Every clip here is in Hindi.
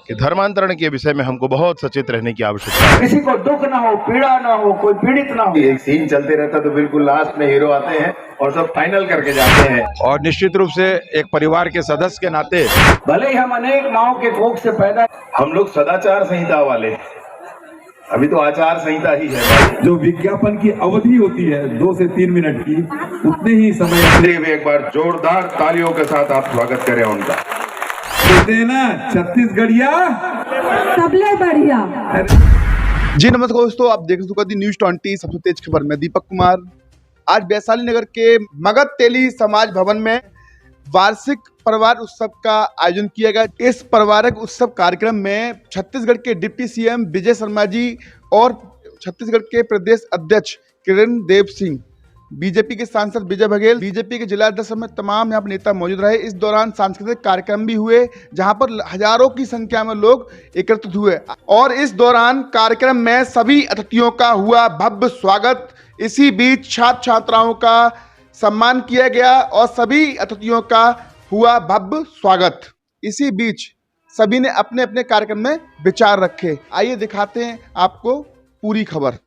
कि धर्मांतरण के विषय में हमको बहुत सचेत रहने की आवश्यकता है। किसी को दुख ना हो, पीड़ा ना हो, कोई पीड़ित ना हो। एक सीन चलते रहता तो बिल्कुल लास्ट में हीरो आते हैं और सब फाइनल करके जाते हैं। और निश्चित रूप से एक परिवार के सदस्य के नाते भले ही हम अनेक माओ के कोख से पैदा, हम लोग सदाचार संहिता वाले, अभी तो आचार संहिता ही है। जो विज्ञापन की अवधि होती है 2 से 3 मिनट की, उतने ही समय एक बार जोरदार तालियों के साथ आप स्वागत करें उनका। कहते हैं ना, छत्तीसगढ़िया सबले बढ़िया। जी नमस्कार दोस्तों, आप देख सकते न्यूज 20 सबसे तेज खबर में दीपक कुमार। आज वैशाली नगर के मगध तेली समाज भवन में वार्षिक परिवार उत्सव का आयोजन किया गया। इस परिवारक उत्सव कार्यक्रम में छत्तीसगढ़ के डिप्टी सीएम विजय शर्मा जी और छत्तीसगढ़ के प्रदेश अध्यक्ष किरण देव सिंह, बीजेपी के सांसद विजय बघेल, बीजेपी के जिला अध्यक्ष समेत तमाम यहाँ पर नेता मौजूद रहे। इस दौरान सांस्कृतिक कार्यक्रम भी हुए जहां पर हजारों की संख्या में लोग एकत्रित हुए और इस दौरान कार्यक्रम में सभी अतिथियों का हुआ भव्य स्वागत। इसी बीच छात्र छात्राओं का सम्मान किया गया और सभी अतिथियों का हुआ भव्य स्वागत। इसी बीच सभी ने अपने अपने कार्यक्रम में विचार रखे। आइए दिखाते हैं आपको पूरी खबर।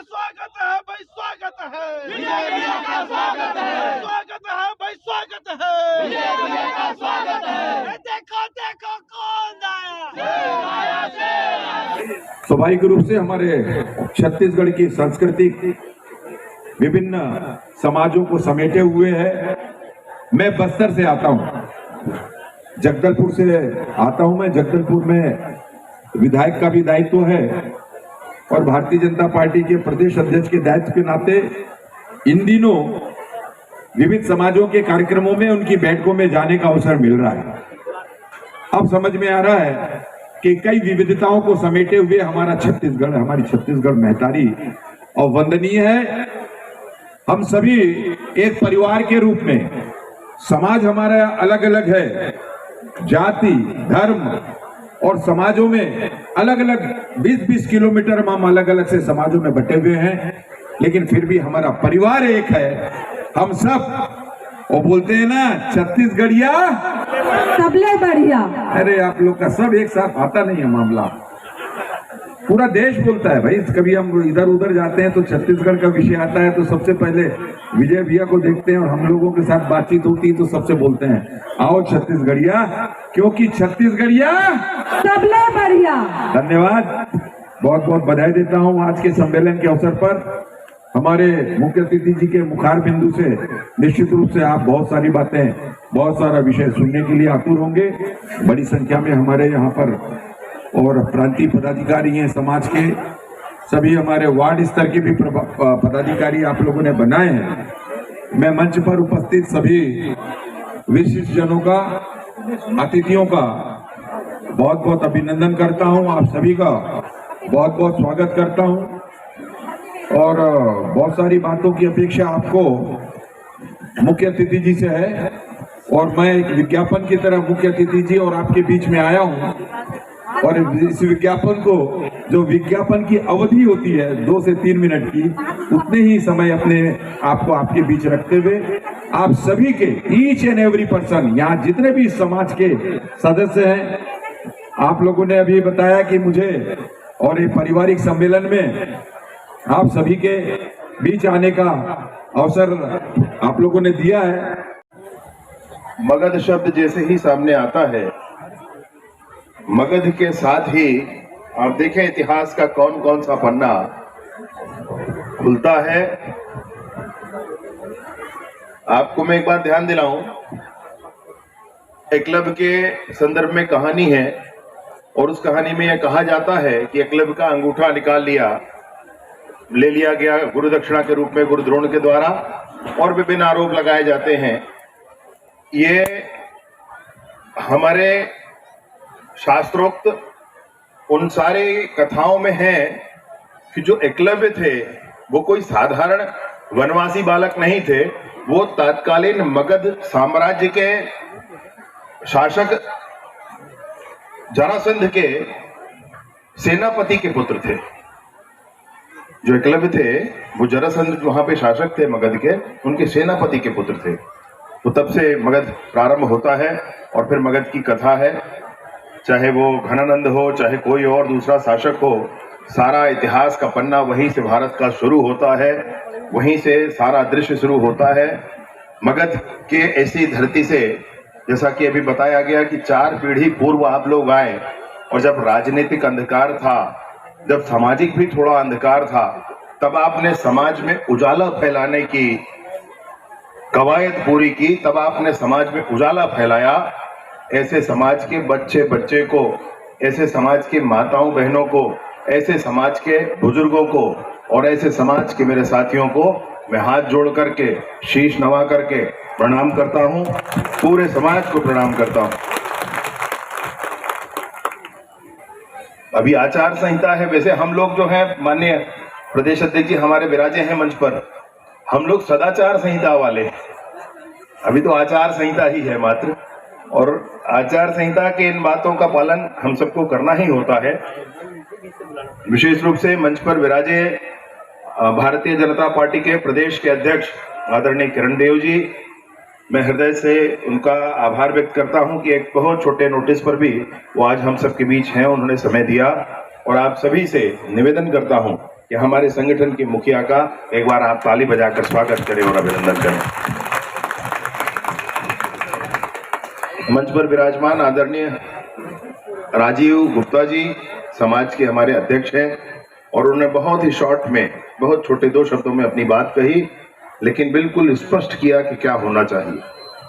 स्वागत है भाई, स्वागत है, विजय भैया का स्वागत है, स्वागत है भाई, स्वागत है, विजय भैया का स्वागत है। देखो देखो कौन आया, स्वाभाविक रूप से हमारे छत्तीसगढ़ की सांस्कृतिक विभिन्न समाजों को समेटे हुए है। मैं बस्तर से आता हूँ, जगदलपुर से आता हूँ। मैं जगदलपुर में विधायक का भी दायित्व है और भारतीय जनता पार्टी के प्रदेश अध्यक्ष के दायित्व के नाते इन दिनों विविध समाजों के कार्यक्रमों में उनकी बैठकों में जाने का अवसर मिल रहा है। अब समझ में आ रहा है कि कई विविधताओं को समेटे हुए हमारा छत्तीसगढ़, हमारी छत्तीसगढ़ महतारी और वंदनीय है। हम सभी एक परिवार के रूप में, समाज हमारा अलग अलग है, जाति, धर्म और समाजों में अलग अलग 20-20 किलोमीटर में हम अलग अलग से समाजों में बटे हुए हैं, लेकिन फिर भी हमारा परिवार एक है। हम सब, वो बोलते हैं ना, छत्तीसगढ़िया सबले बढ़िया। अरे आप लोग का सब एक साथ आता नहीं है मामला, पूरा देश बोलता है भाई। कभी हम इधर उधर जाते हैं तो छत्तीसगढ़ का विषय आता है तो सबसे पहले विजय भैया को देखते हैं और हम लोगों के साथ बातचीत होती है तो सबसे बोलते हैं, आओ छत्तीसगढ़िया, क्योंकि छत्तीसगढ़िया सबले बढ़िया। धन्यवाद, बहुत बहुत बधाई देता हूँ आज के सम्मेलन के अवसर पर। हमारे मुख्य अतिथि जी के मुखार बिंदु से निश्चित रूप से आप बहुत सारी बातें, बहुत सारा विषय सुनने के लिए आतुर होंगे। बड़ी संख्या में हमारे यहाँ पर और प्रांतीय पदाधिकारी हैं, समाज के सभी हमारे वार्ड स्तर के भी पदाधिकारी आप लोगों ने बनाए हैं। मैं मंच पर उपस्थित सभी विशिष्ट जनों का, अतिथियों का बहुत बहुत अभिनंदन करता हूं। आप सभी का बहुत बहुत स्वागत करता हूं और बहुत सारी बातों की अपेक्षा आपको मुख्य अतिथि जी से है और मैं एक विज्ञापन की तरह मुख्य अतिथि जी और आपके बीच में आया हूं और इस विज्ञापन को, जो विज्ञापन की अवधि होती है 2 से 3 मिनट की, उतने ही समय अपने आपको आपके बीच रखते हुए आप सभी के, ईच एंड एवरी पर्सन, यहाँ जितने भी समाज के सदस्य हैं, आप लोगों ने अभी बताया कि मुझे और एक पारिवारिक सम्मेलन में आप सभी के बीच आने का अवसर आप लोगों ने दिया है। मगध शब्द जैसे ही सामने आता है, मगध के साथ ही आप देखें इतिहास का कौन कौन सा पन्ना खुलता है। आपको मैं एक बात ध्यान दिलाऊं, एकलव्य के संदर्भ में कहानी है और उस कहानी में यह कहा जाता है कि एकलव्य का अंगूठा निकाल ले लिया गया गुरु दक्षिणा के रूप में गुरु द्रोण के द्वारा और विभिन्न आरोप लगाए जाते हैं। ये हमारे शास्त्रोक्त उन सारे कथाओं में है कि जो एकलव्य थे वो कोई साधारण वनवासी बालक नहीं थे, वो तत्कालीन मगध साम्राज्य के शासक जरासंध के सेनापति के पुत्र थे। जो एकलव्य थे वो जरासंध वहां पे शासक थे मगध के, उनके सेनापति के पुत्र थे। तो तब से मगध प्रारंभ होता है और फिर मगध की कथा है, चाहे वो घनानंद हो, चाहे कोई और दूसरा शासक हो, सारा इतिहास का पन्ना वहीं से भारत का शुरू होता है, वहीं से सारा दृश्य शुरू होता है। मगध के ऐसी धरती से, जैसा कि अभी बताया गया कि 4 पीढ़ी पूर्व आप लोग आए, और जब राजनीतिक अंधकार था, जब सामाजिक भी थोड़ा अंधकार था, तब आपने समाज में उजाला फैलाने की कवायद पूरी की, तब आपने समाज में उजाला फैलाया। ऐसे समाज के बच्चे बच्चे को, ऐसे समाज के माताओं बहनों को, ऐसे समाज के बुजुर्गों को और ऐसे समाज के मेरे साथियों को मैं हाथ जोड़ करके, शीश नवा करके प्रणाम करता हूं, पूरे समाज को प्रणाम करता हूं। अभी आचार संहिता है, वैसे हम लोग जो हैं, माननीय प्रदेश अध्यक्ष जी हमारे विराजे हैं मंच पर, हम लोग सदाचार संहिता वाले, अभी तो आचार संहिता ही है मात्र, और आचार संहिता के इन बातों का पालन हम सबको करना ही होता है। विशेष रूप से मंच पर विराजे भारतीय जनता पार्टी के प्रदेश के अध्यक्ष आदरणीय किरण देव जी, मैं हृदय से उनका आभार व्यक्त करता हूं कि एक बहुत छोटे नोटिस पर भी वो आज हम सबके बीच हैं, उन्होंने समय दिया। और आप सभी से निवेदन करता हूं कि हमारे संगठन के मुखिया का एक बार आप ताली बजाकर स्वागत करें और अभिनंदन करें। मंच पर विराजमान आदरणीय राजीव गुप्ता जी समाज के हमारे अध्यक्ष हैं, और उन्होंने बहुत ही शॉर्ट में, बहुत छोटे 2 शब्दों में अपनी बात कही, लेकिन बिल्कुल स्पष्ट किया कि क्या होना चाहिए,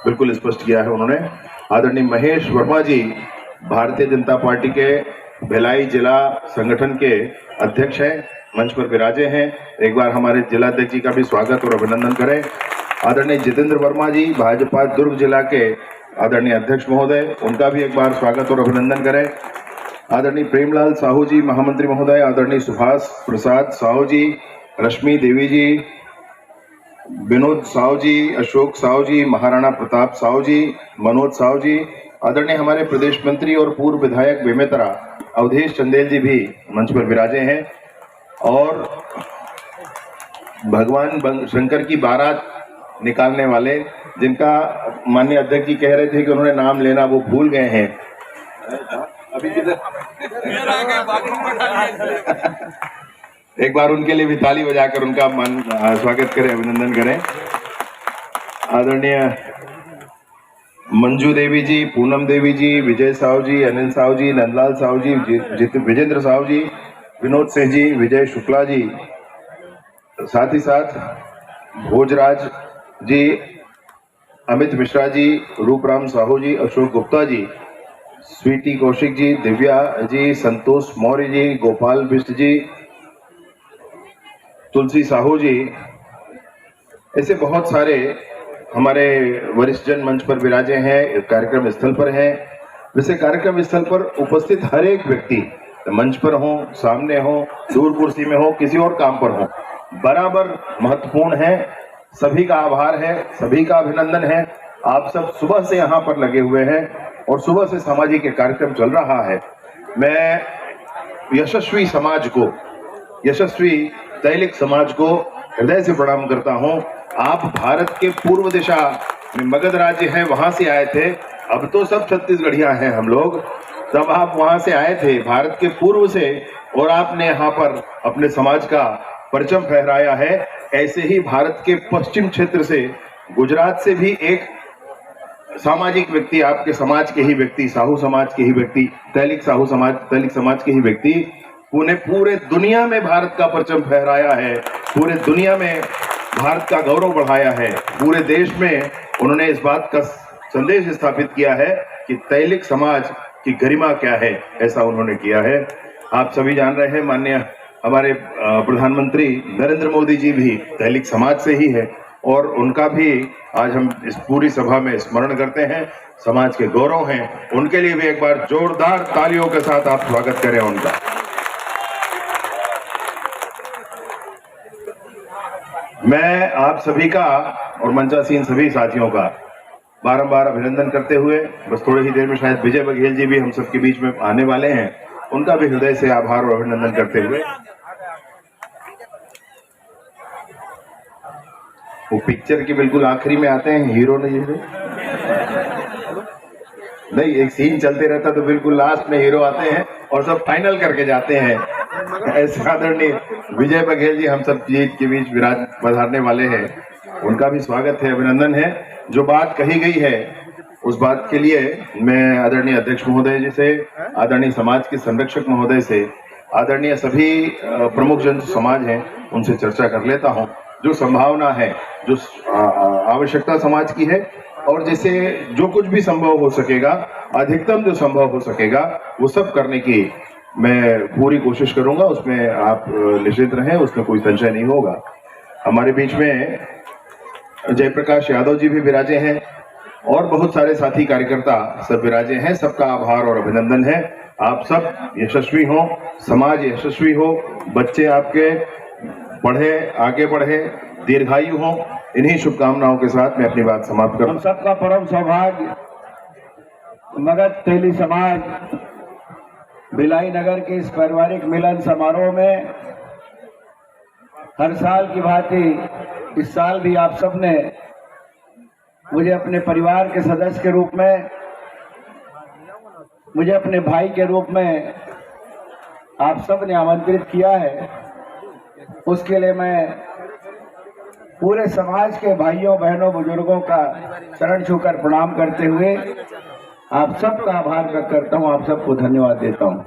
बिल्कुल स्पष्ट किया है उन्होंने। आदरणीय महेश वर्मा जी भारतीय जनता पार्टी के भिलाई जिला संगठन के अध्यक्ष हैं, मंच पर विराजे हैं, एक बार हमारे जिला अध्यक्ष जी का भी स्वागत और अभिनंदन करें। आदरणीय जितेंद्र वर्मा जी भाजपा दुर्ग जिला के आदरणीय अध्यक्ष महोदय, उनका भी एक बार स्वागत और अभिनंदन करें। आदरणीय प्रेमलाल साहू जी महामंत्री महोदय, आदरणीय सुभाष प्रसाद साहू जी, रश्मि देवी जी, विनोद साहू जी, अशोक साहू जी, महाराणा प्रताप साहू जी, मनोज साहू जी, आदरणीय हमारे प्रदेश मंत्री और पूर्व विधायक बेमेतरा अवधेश चंदेल जी भी मंच पर विराजे हैं, और भगवान शंकर की बारात निकालने वाले, जिनका माननीय अध्यक्ष जी कह रहे थे कि उन्होंने नाम लेना वो भूल गए हैं, अभी किधर एक बार उनके लिए भी ताली बजाकर उनका स्वागत करें, अभिनंदन करें। आदरणीय मंजू देवी जी, पूनम देवी जी, विजय साहू जी, अनिल साहू जी, नंदलाल साहू जी, विजेंद्र साहू जी, विनोद सिंह जी, विजय शुक्ला जी, साथ ही साथ भोजराज जी, अमित मिश्रा जी, रूपराम साहू जी, अशोक गुप्ता जी, स्वीटी कौशिक जी, दिव्या जी, संतोष मौर्य जी, गोपाल बिष्ट जी, तुलसी साहू जी, ऐसे बहुत सारे हमारे वरिष्ठ जन मंच पर विराजे हैं, कार्यक्रम स्थल पर हैं। वैसे कार्यक्रम स्थल पर उपस्थित हर एक व्यक्ति, मंच पर हो, सामने हो, दूर कुर्सी में हो, किसी और काम पर हो, बराबर महत्वपूर्ण है। सभी का आभार है, सभी का अभिनंदन है। आप सब सुबह से यहाँ पर लगे हुए हैं और सुबह से सामाजिक कार्यक्रम चल रहा है। मैं यशस्वी समाज को, यशस्वी तैलिक समाज को हृदय से प्रणाम करता हूँ। आप भारत के पूर्व दिशा में मगध राज्य है, वहां से आए थे, अब तो सब छत्तीसगढ़िया हैं हम लोग, तब आप वहां से आए थे भारत के पूर्व से, और आपने यहाँ पर अपने समाज का परचम फहराया है। ऐसे ही भारत के पश्चिम क्षेत्र से, गुजरात से भी एक सामाजिक व्यक्ति, आपके समाज के ही व्यक्ति, साहू समाज के ही व्यक्ति, तैलिक समाज के ही व्यक्ति, उन्हें पूरे दुनिया में भारत का परचम फहराया है, पूरे दुनिया में भारत का गौरव बढ़ाया है, पूरे देश में उन्होंने इस बात का संदेश स्थापित किया है कि तैलिक समाज की गरिमा क्या है, ऐसा उन्होंने किया है। आप सभी जान रहे हैं, माननीय हमारे प्रधानमंत्री नरेंद्र मोदी जी भी तैलिक समाज से ही है, और उनका भी आज हम इस पूरी सभा में स्मरण करते हैं। समाज के गौरव हैं, उनके लिए भी एक बार जोरदार तालियों के साथ आप स्वागत करें उनका। मैं आप सभी का और मंचासीन सभी साथियों का बारंबार अभिनंदन करते हुए, बस थोड़ी ही देर में शायद विजय बघेल जी भी हम सबके बीच में आने वाले हैं, उनका भी हृदय से आभार और अभिनंदन करते हुए वो पिक्चर के बिल्कुल आखिरी में आते हैं, हीरो नहीं, एक सीन चलते रहता तो बिल्कुल लास्ट में हीरो आते हैं और सब फाइनल करके जाते हैं। ऐसे आदरणीय विजय बघेल जी हम सब जीत के बीच विराज पधारने वाले हैं, उनका भी स्वागत है, अभिनंदन है। जो बात कही गई है उस बात के लिए मैं आदरणीय अध्यक्ष महोदय जी से, आदरणीय समाज के संरक्षक महोदय से, आदरणीय सभी प्रमुख जन समाज हैं उनसे चर्चा कर लेता हूं। जो संभावना है, जो आवश्यकता समाज की है और जिसे जो कुछ भी संभव हो सकेगा, अधिकतम जो संभव हो सकेगा वो सब करने की मैं पूरी कोशिश करूंगा। उसमें आप निश्चित रहें, उसमें कोई संशय नहीं होगा। हमारे बीच में जयप्रकाश यादव जी भी विराजे हैं और बहुत सारे साथी कार्यकर्ता सब विराजे हैं। सबका आभार और अभिनंदन है। आप सब यशस्वी हो, समाज यशस्वी हो, बच्चे आपके पढ़े, आगे बढ़े, दीर्घायु हो। इन्हीं शुभकामनाओं के साथ मैं अपनी बात समाप्त करूं। हम सबका परम सौभाग्य मगध तेली समाज भिलाई नगर के इस पारिवारिक मिलन समारोह में हर साल की भांति इस साल भी आप सबने मुझे अपने परिवार के सदस्य के रूप में, मुझे अपने भाई के रूप में आप सब ने आमंत्रित किया है। उसके लिए मैं पूरे समाज के भाइयों बहनों बुजुर्गों का चरण छूकर प्रणाम करते हुए आप सबका आभार व्यक्त करता हूं, आप सबको धन्यवाद देता हूं।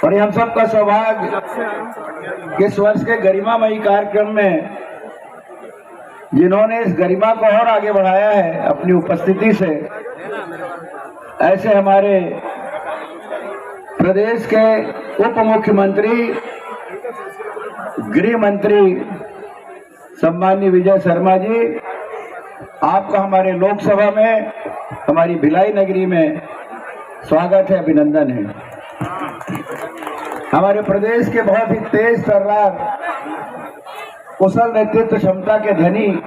और हम सबका सौभाग्य कि इस वर्ष के गरिमामयी कार्यक्रम में जिन्होंने इस गरिमा को और आगे बढ़ाया है अपनी उपस्थिति से, ऐसे हमारे प्रदेश के उप मुख्यमंत्री, गृह मंत्री सम्माननीय विजय शर्मा जी, आपका हमारे लोकसभा में, हमारी भिलाई नगरी में स्वागत है, अभिनंदन है। हमारे प्रदेश के बहुत ही तेज तर्रार, कुशल नेतृत्व क्षमता के धनी,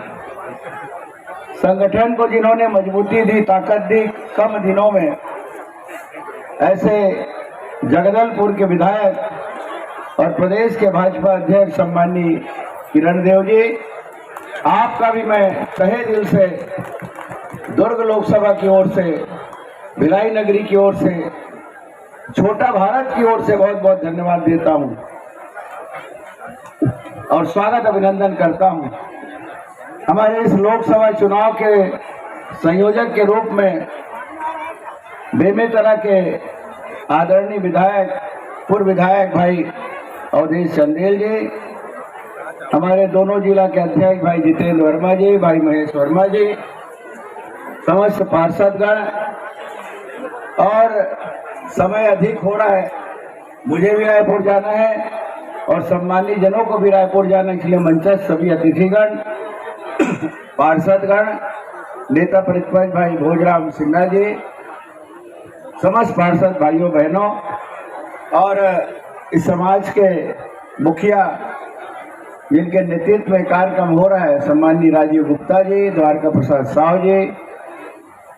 संगठन को जिन्होंने मजबूती दी, ताकत दी कम दिनों में, ऐसे जगदलपुर के विधायक और प्रदेश के भाजपा अध्यक्ष सम्माननीय किरण देव जी, आपका भी मैं तहे दिल से दुर्ग लोकसभा की ओर से, भिलाई नगरी की ओर से, छोटा भारत की ओर से बहुत बहुत धन्यवाद देता हूं और स्वागत अभिनंदन करता हूं। हमारे इस लोकसभा चुनाव के संयोजक के रूप में बेमेतरा के आदरणीय विधायक, पूर्व विधायक भाई अवधेश चंदेल जी, हमारे दोनों जिला के अध्यक्ष भाई जितेंद्र वर्मा जी, भाई महेश वर्मा जी, समस्त पार्षदगण, और समय अधिक हो रहा है, मुझे भी रायपुर जाना है और सम्मानित जनों को भी रायपुर जाना, इसलिए मंचस्थ सभी अतिथिगण, पार्षदगण, नेता प्रतिपक्ष भाई भोजराम सिन्हा जी, समस्त पार्षद भाइयों बहनों और इस समाज के मुखिया जिनके नेतृत्व में कार्यक्रम हो रहा है, सम्माननीय राजीव गुप्ता जी, द्वारका प्रसाद साहू जी,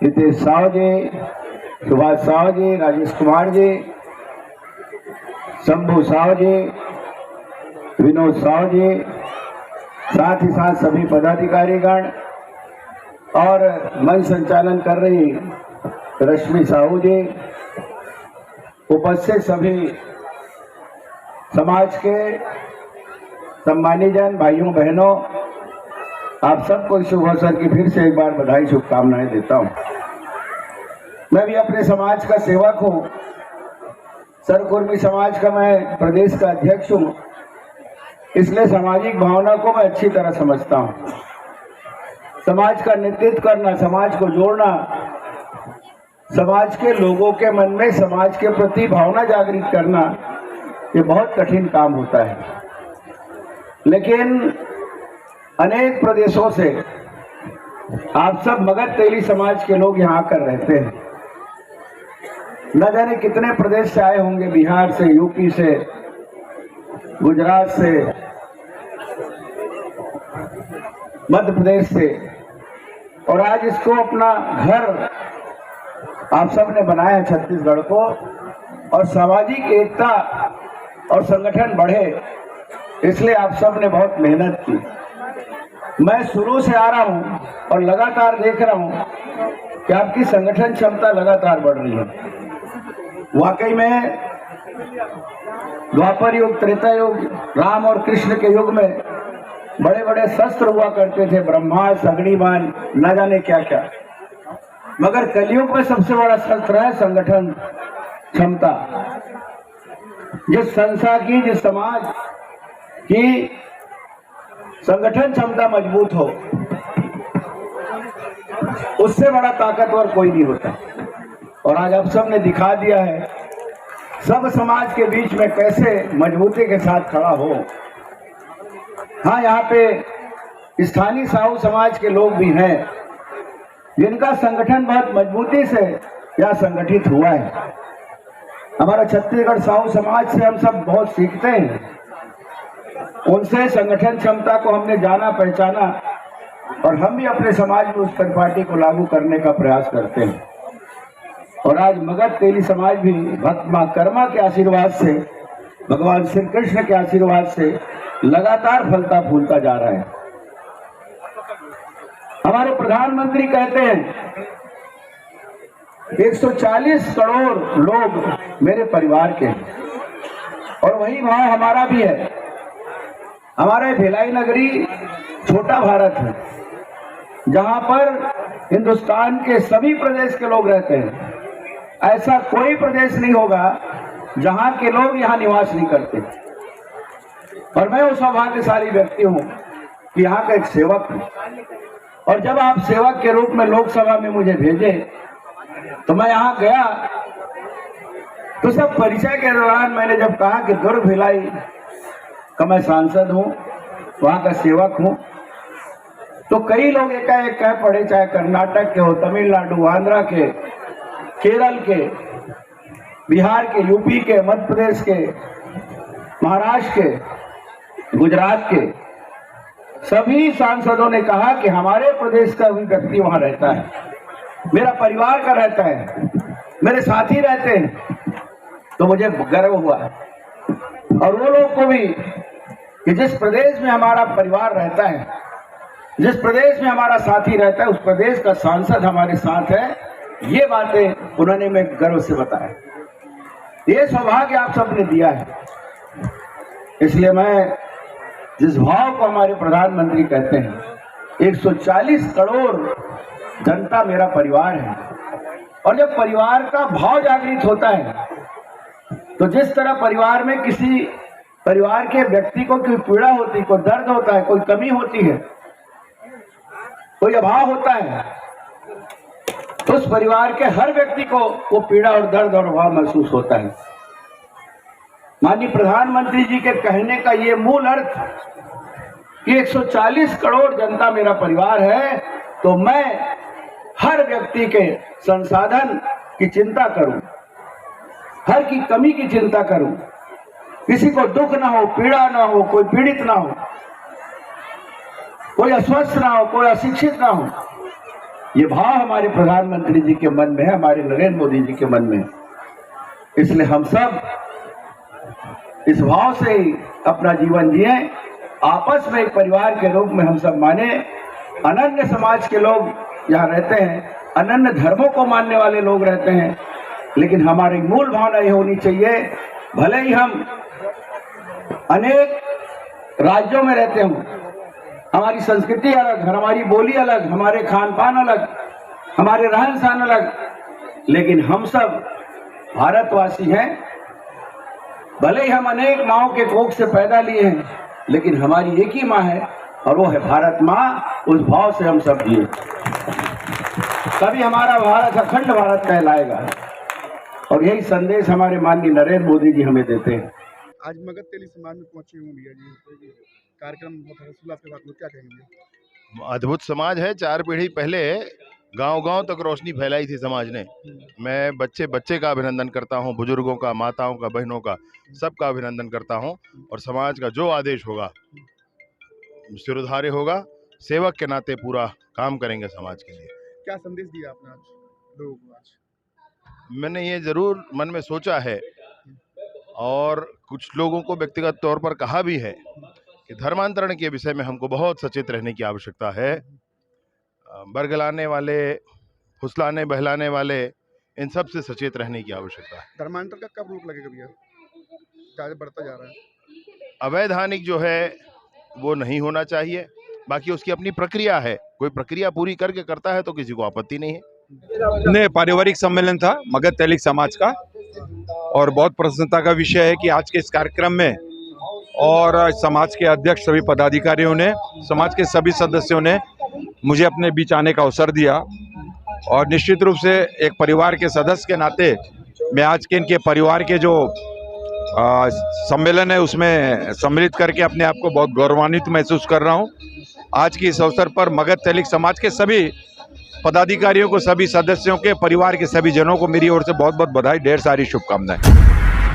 हितेश साहू जी, सुभाष साहू जी, राजेश कुमार जी, शंभू साहू जी, विनोद साहू जी, साथ ही साथ सभी पदाधिकारीगण और मंच संचालन कर रही रश्मि साहू जी, उपस्थित सभी समाज के सम्मानित जन, भाइयों बहनों, आप सबको इस शुभ अवसर की फिर से एक बार बधाई शुभकामनाएं देता हूं। मैं भी अपने समाज का सेवक हूं, सरकुर्मी समाज का मैं प्रदेश का अध्यक्ष हूं, इसलिए सामाजिक भावना को मैं अच्छी तरह समझता हूं। समाज का नेतृत्व करना, समाज को जोड़ना, समाज के लोगों के मन में समाज के प्रति भावना जागृत करना, ये बहुत कठिन काम होता है। लेकिन अनेक प्रदेशों से आप सब मगध तेली समाज के लोग यहाँ आकर रहते हैं। न जाने कितने प्रदेश से आए होंगे, बिहार से, यूपी से, गुजरात से, मध्य प्रदेश से, और आज इसको अपना घर आप सब ने बनाया है छत्तीसगढ़ को, और सामाजिक एकता और संगठन बढ़े, इसलिए आप सब ने बहुत मेहनत की। मैं शुरू से आ रहा हूं और लगातार देख रहा हूं कि आपकी संगठन क्षमता लगातार बढ़ रही है। वाकई में द्वापर युग, त्रेता युग, राम और कृष्ण के युग में बड़े बड़े शस्त्र हुआ करते थे, ब्रह्मास्त्र, अग्निबाण, न जाने क्या क्या। मगर कलयुग में सबसे बड़ा शस्त्र है संगठन क्षमता। जिस संस्था की, जिस समाज की संगठन क्षमता मजबूत हो, उससे बड़ा ताकतवर कोई नहीं होता। और आज आप सब ने दिखा दिया है सब समाज के बीच में कैसे मजबूती के साथ खड़ा हो। हाँ, यहाँ पे स्थानीय साहू समाज के लोग भी हैं जिनका संगठन बहुत मजबूती से यहाँ संगठित हुआ है। हमारा छत्तीसगढ़ साहू समाज से हम सब बहुत सीखते हैं, उनसे संगठन क्षमता को हमने जाना, पहचाना, और हम भी अपने समाज में उस परिपाटी को लागू करने का प्रयास करते हैं। और आज मगध तेली समाज भी भक्त मां कर्मा के आशीर्वाद से, भगवान श्री कृष्ण के आशीर्वाद से लगातार फलता फूलता जा रहा है। हमारे प्रधानमंत्री कहते हैं 140 करोड़ लोग मेरे परिवार के हैं, और वही भाव हमारा भी है। हमारे भिलाई नगरी छोटा भारत है, जहां पर हिंदुस्तान के सभी प्रदेश के लोग रहते हैं। ऐसा कोई प्रदेश नहीं होगा जहां के लोग यहां निवास नहीं करते। और मैं उस सौभाग्यशाली व्यक्ति हूं कि यहाँ का एक सेवक हूं। और जब आप सेवक के रूप में लोकसभा में मुझे भेजे तो मैं यहाँ गया, तो सब परिचय के दौरान मैंने जब कहा कि दुर्ग भिलाई का मैं सांसद हूँ, वहाँ का सेवक हूँ, तो कई लोग एकाएक कह पड़े, चाहे कर्नाटक के हो, तमिलनाडु, आंध्रा के, केरल के, बिहार के, यूपी के, मध्य प्रदेश के, महाराष्ट्र के, गुजरात के, सभी सांसदों ने कहा कि हमारे प्रदेश का भी व्यक्ति वहां रहता है, मेरा परिवार का रहता है, मेरे साथी रहते हैं। तो मुझे गर्व हुआ। और वो लोग को भी कि जिस प्रदेश में हमारा परिवार रहता है, जिस प्रदेश में हमारा साथी रहता है, उस प्रदेश का सांसद हमारे साथ है, ये बातें उन्होंने मैं गर्व से बताया। ये सौभाग्य आप सबने दिया है। इसलिए मैं जिस भाव को हमारे प्रधानमंत्री कहते हैं, 140 करोड़ जनता मेरा परिवार है, और जब परिवार का भाव जागृत होता है तो जिस तरह परिवार में किसी परिवार के व्यक्ति को कोई पीड़ा होती, कोई दर्द होता है, कोई कमी होती है, कोई अभाव होता है, तो उस परिवार के हर व्यक्ति को वो पीड़ा और दर्द और अभाव महसूस होता है। माननीय प्रधानमंत्री जी के कहने का ये मूल अर्थ कि 140 करोड़ जनता मेरा परिवार है, तो मैं हर व्यक्ति के संसाधन की चिंता करूं, हर की कमी की चिंता करूं, किसी को दुख ना हो, पीड़ा ना हो, कोई पीड़ित ना हो, कोई अस्वस्थ ना हो, कोई अशिक्षित ना हो। ये भाव हमारे प्रधानमंत्री जी के मन में है, हमारे नरेंद्र मोदी जी के मन में है। इसलिए हम सब इस भाव से ही अपना जीवन जिए, आपस में एक परिवार के रूप में हम सब माने। अनन्य समाज के लोग यहाँ रहते हैं, अनन्य धर्मों को मानने वाले लोग रहते हैं, लेकिन हमारी मूल भावना ये होनी चाहिए, भले ही हम अनेक राज्यों में रहते हों, हमारी संस्कृति अलग, हमारी बोली अलग, हमारे खान पान अलग, हमारे रहन सहन अलग, लेकिन हम सब भारतवासी हैं। भले ही हम अनेक माँओं के कोख से पैदा लिए हैं, लेकिन हमारी एक ही माँ है, और वो है भारत माँ। उस भाव से हम सब जिए, तभी हमारा भारत अखंड भारत कहलाएगा। और यही संदेश हमारे माननीय नरेंद्र मोदी जी हमें देते हैं। आज मगध तेली समाज में पहुंचे हूँ भैया जी, कार्यक्रम बहुत हर्षोल्लास के बाद क्या कहेंगे? अद्भुत समाज है। 4 पीढ़ी पहले गांव-गांव तक रोशनी फैलाई थी समाज ने। मैं बच्चे का अभिनंदन करता हूं, बुजुर्गों का, माताओं का, बहनों का, सबका अभिनंदन करता हूं। और समाज का जो आदेश होगा सिरोधार्य होगा, सेवक के नाते पूरा काम करेंगे समाज के लिए। क्या संदेश दिया आपने आज लोगों को? आज मैंने ये जरूर मन में सोचा है और कुछ लोगों को व्यक्तिगत तौर पर कहा भी है कि धर्मांतरण के विषय में हमको बहुत सचेत रहने की आवश्यकता है। बरगलाने वाले, फुसलाने बहलाने वाले, इन सब से सचेत रहने की आवश्यकता है। धर्मांतर का कब रोक लगेगा भैया? क्या बढ़ता जा रहा है? अवैधानिक जो है वो नहीं होना चाहिए, बाकी उसकी अपनी प्रक्रिया है, कोई प्रक्रिया पूरी करके करता है तो किसी को आपत्ति नहीं है। ने पारिवारिक सम्मेलन था मगध तेलिक समाज का, और बहुत प्रसन्नता का विषय है कि आज के इस कार्यक्रम में और समाज के अध्यक्ष, सभी पदाधिकारियों ने, समाज के सभी सदस्यों ने मुझे अपने बीच आने का अवसर दिया, और निश्चित रूप से एक परिवार के सदस्य के नाते मैं आज के इनके परिवार के जो सम्मेलन है उसमें सम्मिलित करके अपने आप को बहुत गौरवान्वित महसूस कर रहा हूँ। आज के इस अवसर पर मगध तेलिक समाज के सभी पदाधिकारियों को, सभी सदस्यों के परिवार के सभी जनों को मेरी ओर से बहुत बहुत बधाई, ढेर सारी शुभकामनाएं।